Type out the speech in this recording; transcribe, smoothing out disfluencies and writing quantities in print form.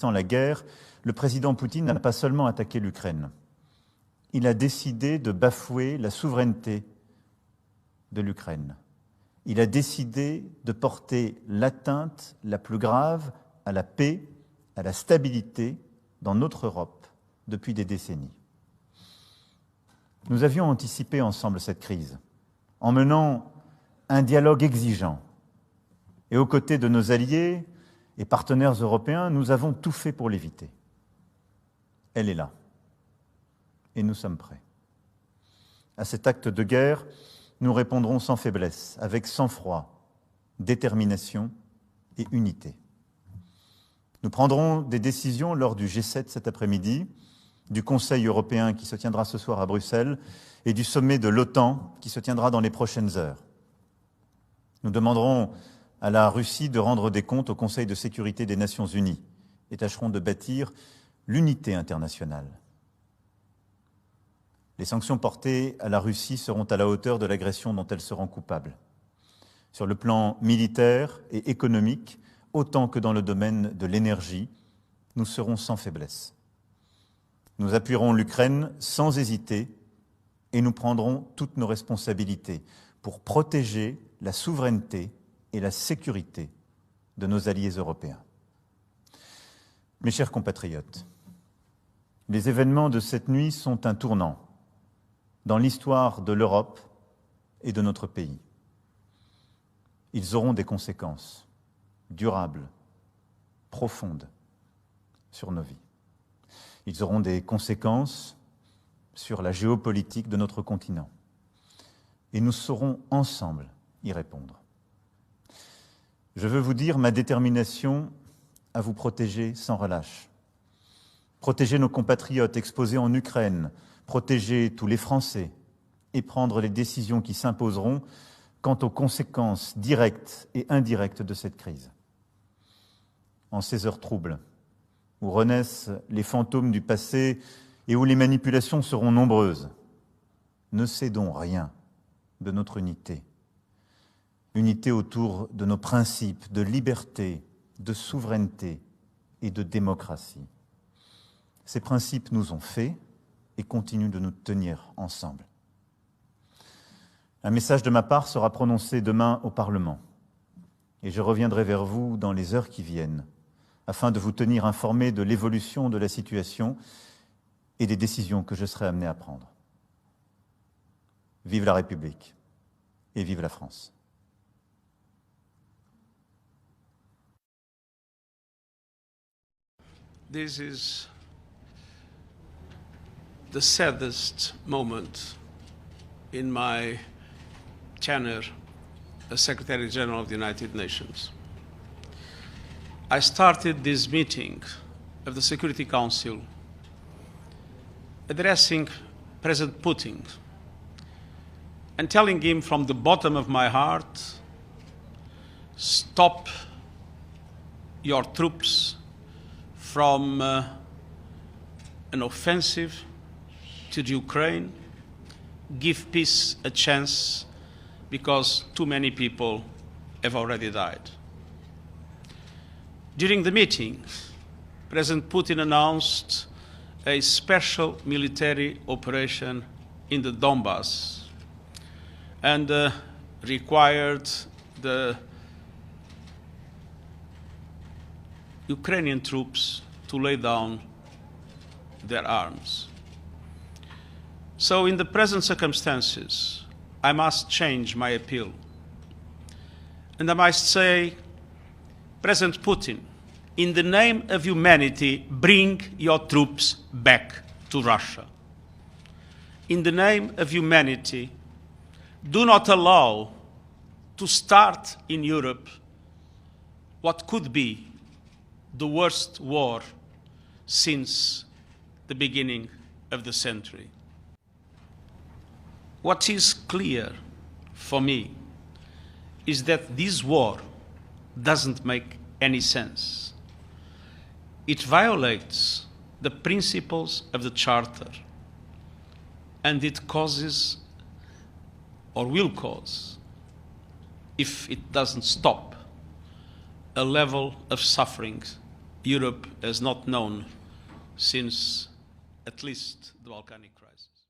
Sans la guerre, le président Poutine n'a pas seulement attaqué l'Ukraine. Il a décidé de bafouer la souveraineté de l'Ukraine. Il a décidé de porter l'atteinte la plus grave à la paix, à la stabilité dans notre Europe depuis des décennies. Nous avions anticipé ensemble cette crise en menant un dialogue exigeant. Et aux côtés de nos alliés et partenaires européens, nous avons tout fait pour l'éviter. Elle est là. Et nous sommes prêts. À cet acte de guerre, nous répondrons sans faiblesse, avec sang-froid, détermination et unité. Nous prendrons des décisions lors du G7 cet après-midi, du Conseil européen qui se tiendra ce soir à Bruxelles et du sommet de l'OTAN qui se tiendra dans les prochaines heures. Nous demanderons à la Russie de rendre des comptes au Conseil de sécurité des Nations Unies et tâcherons de bâtir l'unité internationale. Les sanctions portées à la Russie seront à la hauteur de l'agression dont elle se rend coupable. Sur le plan militaire et économique, autant que dans le domaine de l'énergie, nous serons sans faiblesse. Nous appuierons l'Ukraine sans hésiter et nous prendrons toutes nos responsabilités pour protéger la souveraineté et la sécurité de nos alliés européens. Mes chers compatriotes, les événements de cette nuit sont un tournant dans l'histoire de l'Europe et de notre pays. Ils auront des conséquences durables, profondes sur nos vies. Ils auront des conséquences sur la géopolitique de notre continent. Et nous saurons ensemble y répondre. Je veux vous dire ma détermination à vous protéger sans relâche. Protéger nos compatriotes exposés en Ukraine, protéger tous les Français et prendre les décisions qui s'imposeront quant aux conséquences directes et indirectes de cette crise. En ces heures troubles, où renaissent les fantômes du passé et où les manipulations seront nombreuses, ne cédons rien de notre unité. Unité autour de nos principes de liberté, de souveraineté et de démocratie. Ces principes nous ont fait et continuent de nous tenir ensemble. Un message de ma part sera prononcé demain au Parlement et je reviendrai vers vous dans les heures qui viennent afin de vous tenir informés de l'évolution de la situation et des décisions que je serai amené à prendre. Vive la République et vive la France. This is the saddest moment in my tenure as Secretary General of the United Nations. I started this meeting of the Security Council addressing President Putin and telling him from the bottom of my heart, stop your troops from an offensive to the Ukraine, give peace a chance because too many people have already died. During the meeting, President Putin announced a special military operation in the Donbass and required the Ukrainian troops to lay down their arms. So in the present circumstances, I must change my appeal. And I must say, President Putin, in the name of humanity, bring your troops back to Russia. In the name of humanity, do not allow to start in Europe what could be the worst war since the beginning of the century. What is clear for me is that this war doesn't make any sense. It violates the principles of the Charter, and it causes, or will cause, if it doesn't stop, a level of suffering Europe has not known since at least the volcanic crisis.